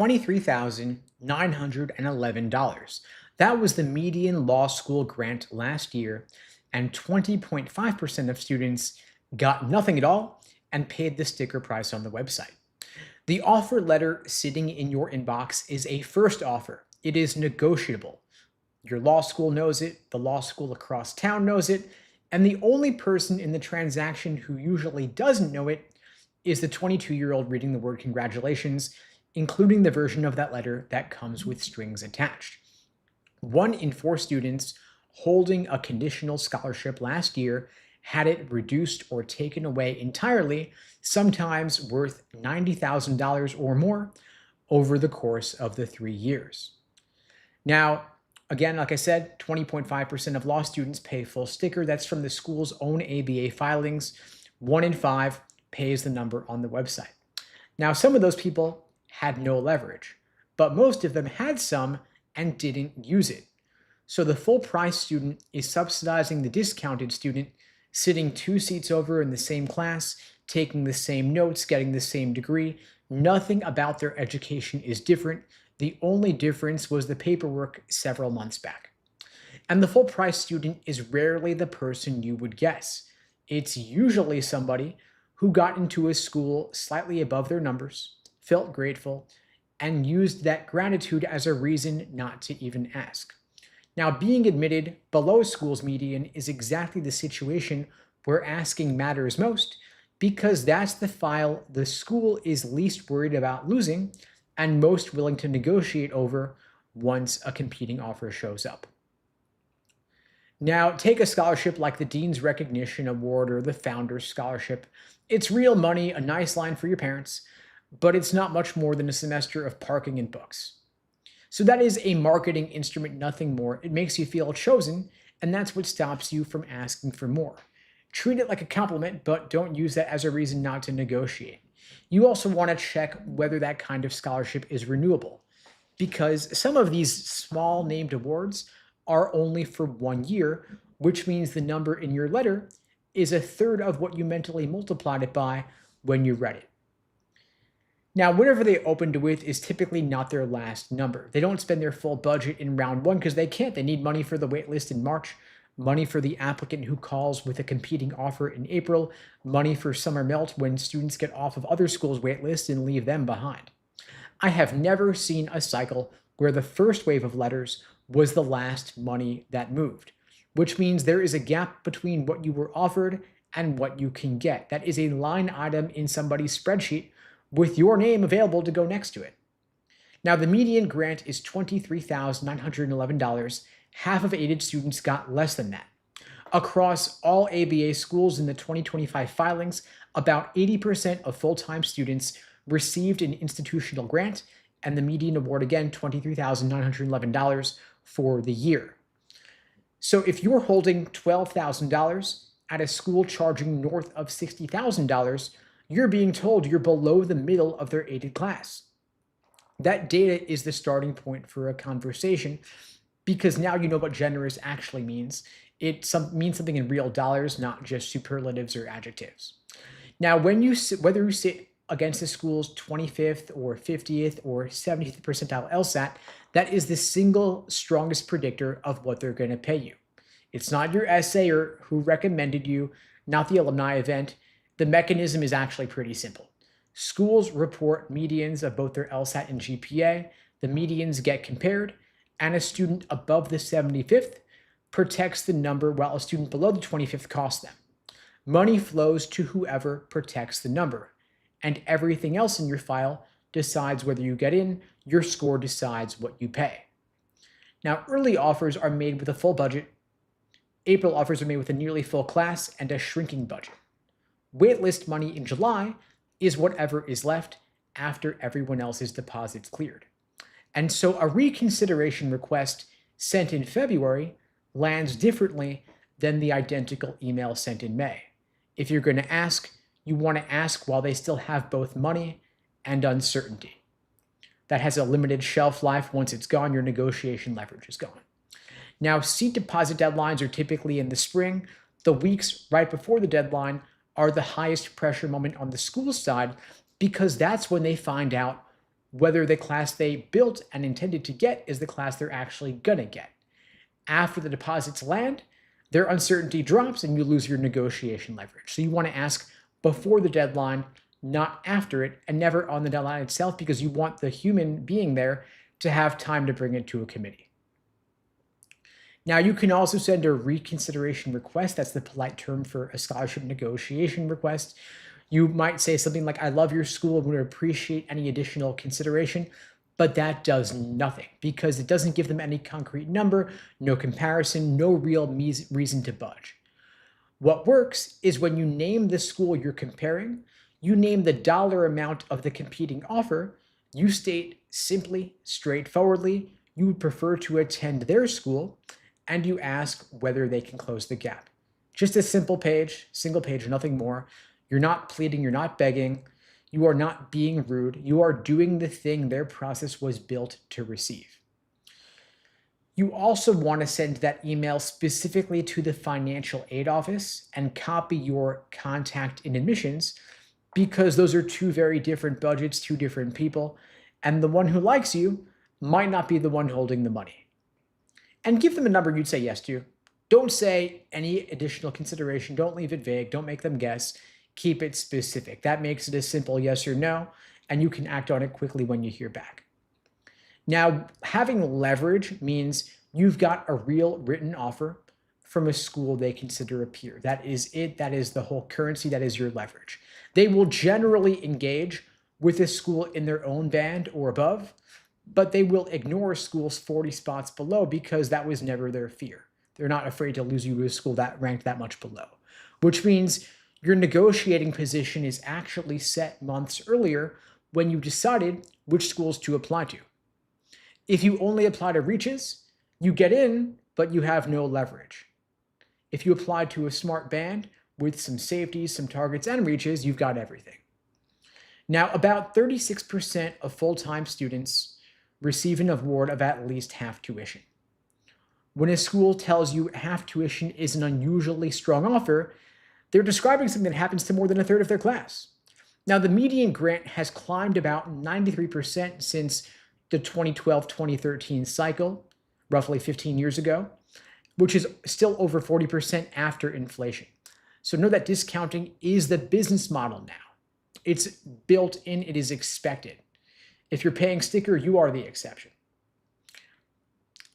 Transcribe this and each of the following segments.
$23,911. That was the median law school grant last year, and 20.5% of students got nothing at all and paid the sticker price on the website. The offer letter sitting in your inbox is a first offer. It is negotiable. Your law school knows it, the law school across town knows it, and the only person in the transaction who usually doesn't know it is the 22-year-old reading the word congratulations, including the version of that letter that comes with strings attached. 1 in 4 students holding a conditional scholarship last year had it reduced or taken away entirely, sometimes worth $90,000 or more over the course of the 3 years. Now, again, like I said, 20.5% of law students pay full sticker. That's from the school's own ABA filings. 1 in 5 pays the number on the website. Now, some of those people had no leverage, but most of them had some and didn't use it. So the full price student is subsidizing the discounted student sitting 2 seats over in the same class, taking the same notes, getting the same degree. Nothing about their education is different. The only difference was the paperwork several months back. And the full price student is rarely the person you would guess. It's usually somebody who got into a school slightly above their numbers, felt grateful, and used that gratitude as a reason not to even ask. Now, being admitted below school's median is exactly the situation where asking matters most, because that's the file the school is least worried about losing and most willing to negotiate over once a competing offer shows up. Now, take a scholarship like the Dean's Recognition Award or the Founders Scholarship. It's real money, a nice line for your parents, but it's not much more than a semester of parking and books. So that is a marketing instrument, nothing more. It makes you feel chosen, and that's what stops you from asking for more. Treat it like a compliment, but don't use that as a reason not to negotiate. You also want to check whether that kind of scholarship is renewable, because some of these small named awards are only for 1 year, which means the number in your letter is a third of what you mentally multiplied it by when you read it. Now, whatever they opened with is typically not their last number. They don't spend their full budget in round 1 because they can't. They need money for the waitlist in March, money for the applicant who calls with a competing offer in April, money for summer melt when students get off of other schools' waitlists and leave them behind. I have never seen a cycle where the first wave of letters was the last money that moved, which means there is a gap between what you were offered and what you can get. That is a line item in somebody's spreadsheet with your name available to go next to it. Now, the median grant is $23,911. Half of aided students got less than that. Across all ABA schools in the 2025 filings, about 80% of full-time students received an institutional grant, and the median award, again, $23,911 for the year. So if you're holding $12,000 at a school charging north of $60,000, you're being told you're below the middle of their aided class. That data is the starting point for a conversation, because now you know what generous actually means. It means something in real dollars, not just superlatives or adjectives. Now, whether you sit against the school's 25th or 50th or 70th percentile LSAT, that is the single strongest predictor of what they're going to pay you. It's not your essay or who recommended you, not the alumni event. The mechanism is actually pretty simple. Schools report medians of both their LSAT and GPA. The medians get compared, and a student above the 75th protects the number while a student below the 25th costs them. Money flows to whoever protects the number, and everything else in your file decides whether you get in. Your score decides what you pay. Now, early offers are made with a full budget. April offers are made with a nearly full class and a shrinking budget. Waitlist money in July is whatever is left after everyone else's deposits cleared. And so a reconsideration request sent in February lands differently than the identical email sent in May. If you're going to ask, you want to ask while they still have both money and uncertainty. That has a limited shelf life. Once it's gone, your negotiation leverage is gone. Now, seat deposit deadlines are typically in the spring. The weeks right before the deadline are the highest pressure moment on the school side, because that's when they find out whether the class they built and intended to get is the class they're actually gonna get. After the deposits land, their uncertainty drops and you lose your negotiation leverage. So you want to ask before the deadline, not after it, and never on the deadline itself, because you want the human being there to have time to bring it to a committee. Now, you can also send a reconsideration request. That's the polite term for a scholarship negotiation request. You might say something like, I love your school, I would appreciate any additional consideration, but that does nothing because it doesn't give them any concrete number, no comparison, no real reason to budge. What works is when you name the school you're comparing, you name the dollar amount of the competing offer, you state simply, straightforwardly, you would prefer to attend their school, and you ask whether they can close the gap. Just a simple page, single page, nothing more. You're not pleading, you're not begging, you are not being rude, you are doing the thing their process was built to receive. You also want to send that email specifically to the financial aid office and copy your contact in admissions because those are two very different budgets, two different people, and the one who likes you might not be the one holding the money. And give them a number you'd say yes to. Don't say any additional consideration, don't leave it vague, don't make them guess. Keep it specific. That makes it a simple yes or no, and you can act on it quickly when you hear back. Now, having leverage means you've got a real written offer from a school they consider a peer. That is it. That is the whole currency. That is your leverage. They will generally engage with a school in their own band or above, but they will ignore schools 40 spots below because that was never their fear. They're not afraid to lose you to a school that ranked that much below, which means your negotiating position is actually set months earlier when you decided which schools to apply to. If you only apply to reaches, you get in, but you have no leverage. If you apply to a smart band with some safeties, some targets, and reaches, you've got everything. Now, about 36% of full-time students receive an award of at least half tuition. When a school tells you half tuition is an unusually strong offer, they're describing something that happens to more than a third of their class. Now, the median grant has climbed about 93% since the 2012-2013 cycle, roughly 15 years ago, which is still over 40% after inflation. So know that discounting is the business model now. It's built in, it is expected. If you're paying sticker, you are the exception.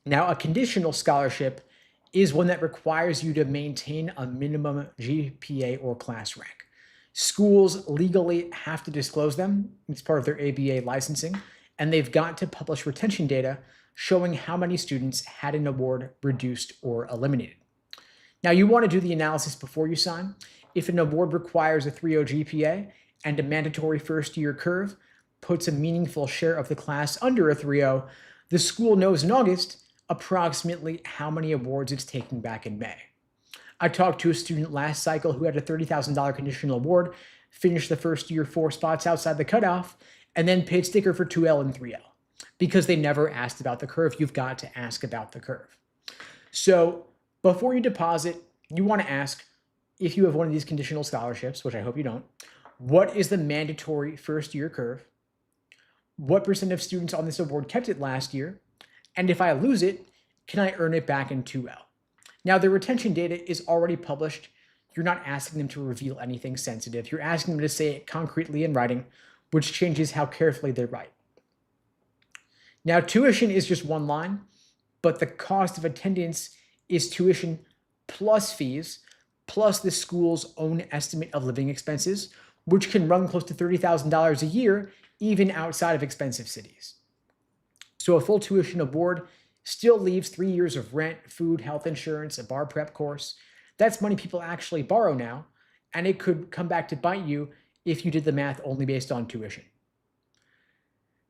Now, a conditional scholarship is one that requires you to maintain a minimum GPA or class rank. Schools legally have to disclose them. It's part of their ABA licensing, and they've got to publish retention data showing how many students had an award reduced or eliminated. Now, you want to do the analysis before you sign. If an award requires a 3.0 GPA and a mandatory first-year curve puts a meaningful share of the class under a 3.0, the school knows in August approximately how many awards it's taking back in May. I talked to a student last cycle who had a $30,000 conditional award, finished the first year 4 spots outside the cutoff, and then paid sticker for 2L and 3L. Because they never asked about the curve, you've got to ask about the curve. So before you deposit, you want to ask, if you have one of these conditional scholarships, which I hope you don't, what is the mandatory first year curve? What % of students on this award kept it last year? And if I lose it, can I earn it back in 2L? Now, the retention data is already published. You're not asking them to reveal anything sensitive. You're asking them to say it concretely in writing, which changes how carefully they write. Now, tuition is just one line, but the cost of attendance is tuition plus fees, plus the school's own estimate of living expenses, which can run close to $30,000 a year, even outside of expensive cities. So a full tuition award still leaves 3 years of rent, food, health insurance, a bar prep course. That's money people actually borrow now, and it could come back to bite you if you did the math only based on tuition.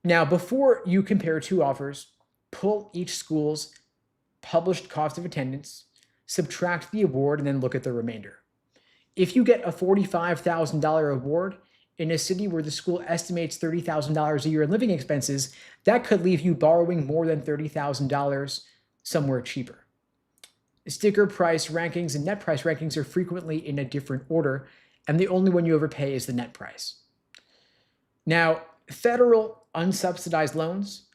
Now, before you compare two offers, pull each school's published cost of attendance, subtract the award, and then look at the remainder. If you get a $45,000 award in a city where the school estimates $30,000 a year in living expenses, that could leave you borrowing more than $30,000 somewhere cheaper. Sticker price rankings and net price rankings are frequently in a different order, and the only one you overpay is the net price. Now, federal Unsubsidized loans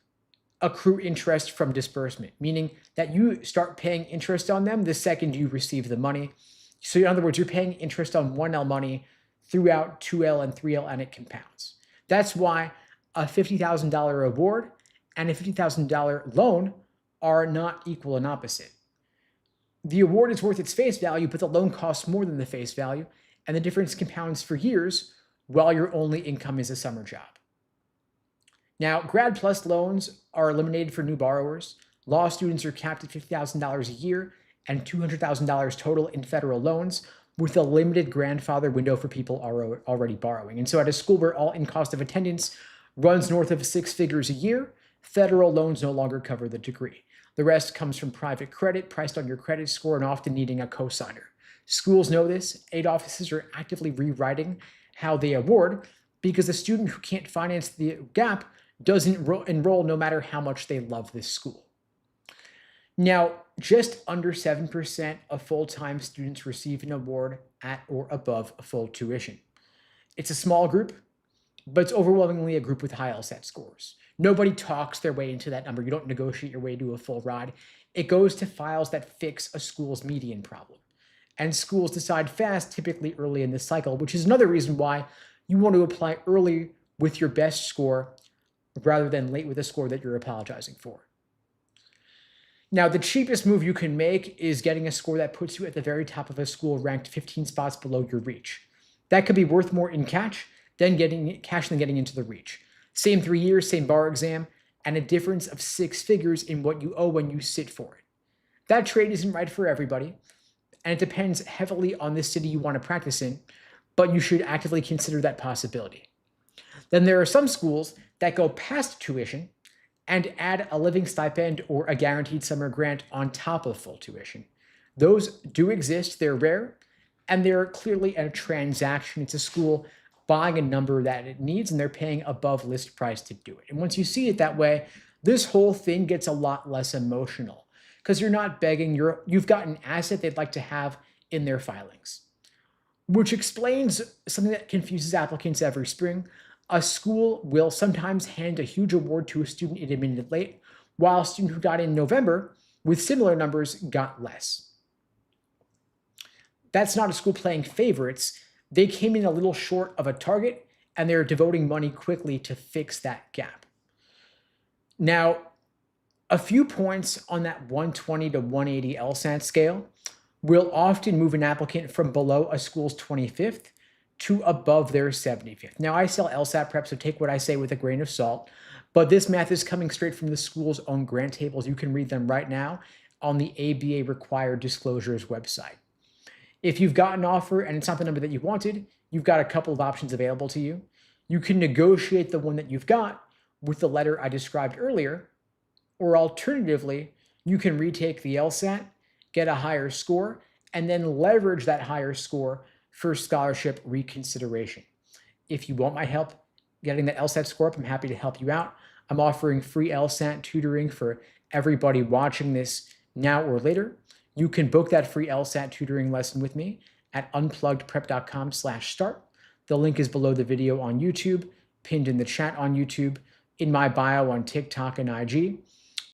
accrue interest from disbursement, meaning that you start paying interest on them the second you receive the money. So in other words, you're paying interest on 1L money throughout 2L and 3L, and it compounds. That's why a $50,000 award and a $50,000 loan are not equal and opposite. The award is worth its face value, but the loan costs more than the face value, and the difference compounds for years while your only income is a summer job. Now, Grad Plus loans are eliminated for new borrowers. Law students are capped at $50,000 a year and $200,000 total in federal loans, with a limited grandfather window for people already borrowing. And so at a school where all-in cost of attendance runs north of 6 figures a year, federal loans no longer cover the degree. The rest comes from private credit priced on your credit score and often needing a cosigner. Schools know this. Aid offices are actively rewriting how they award because the student who can't finance the gap doesn't enroll no matter how much they love this school. Now, just under 7% of full-time students receive an award at or above full tuition. It's a small group, but it's overwhelmingly a group with high LSAT scores. Nobody talks their way into that number. You don't negotiate your way to a full ride. It goes to files that fix a school's median problem. And schools decide fast, typically early in the cycle, which is another reason why you want to apply early with your best score rather than late with a score that you're apologizing for. Now, the cheapest move you can make is getting a score that puts you at the very top of a school ranked 15 spots below your reach. That could be worth more in cash than getting into the reach. Same 3 years, same bar exam, and a difference of 6 figures in what you owe when you sit for it. That trade isn't right for everybody, and it depends heavily on the city you want to practice in, but you should actively consider that possibility. Then there are some schools that go past tuition and add a living stipend or a guaranteed summer grant on top of full tuition. Those do exist, they're rare, and they're clearly a transaction. It's a school buying a number that it needs, and they're paying above list price to do it. And once you see it that way, this whole thing gets a lot less emotional because you're not begging, you've got an asset they'd like to have in their filings, which explains something that confuses applicants every spring. A school will sometimes hand a huge award to a student it admitted late, while a student who got in November with similar numbers got less. That's not a school playing favorites. They came in a little short of a target, and they're devoting money quickly to fix that gap. Now, a few points on that 120 to 180 LSAT scale will often move an applicant from below a school's 25th to above their 75th. Now, I sell LSAT prep, so take what I say with a grain of salt, but this math is coming straight from the school's own grant tables. You can read them right now on the ABA required disclosures website. If you've got an offer and it's not the number that you wanted, you've got a couple of options available to you. You can negotiate the one that you've got with the letter I described earlier, or alternatively, you can retake the LSAT, get a higher score, and then leverage that higher score for scholarship reconsideration. If you want my help getting that LSAT score up, I'm happy to help you out. I'm offering free LSAT tutoring for everybody watching this now or later. You can book that free LSAT tutoring lesson with me at unpluggedprep.com/start. The link is below the video on YouTube, pinned in the chat on YouTube, in my bio on TikTok and IG.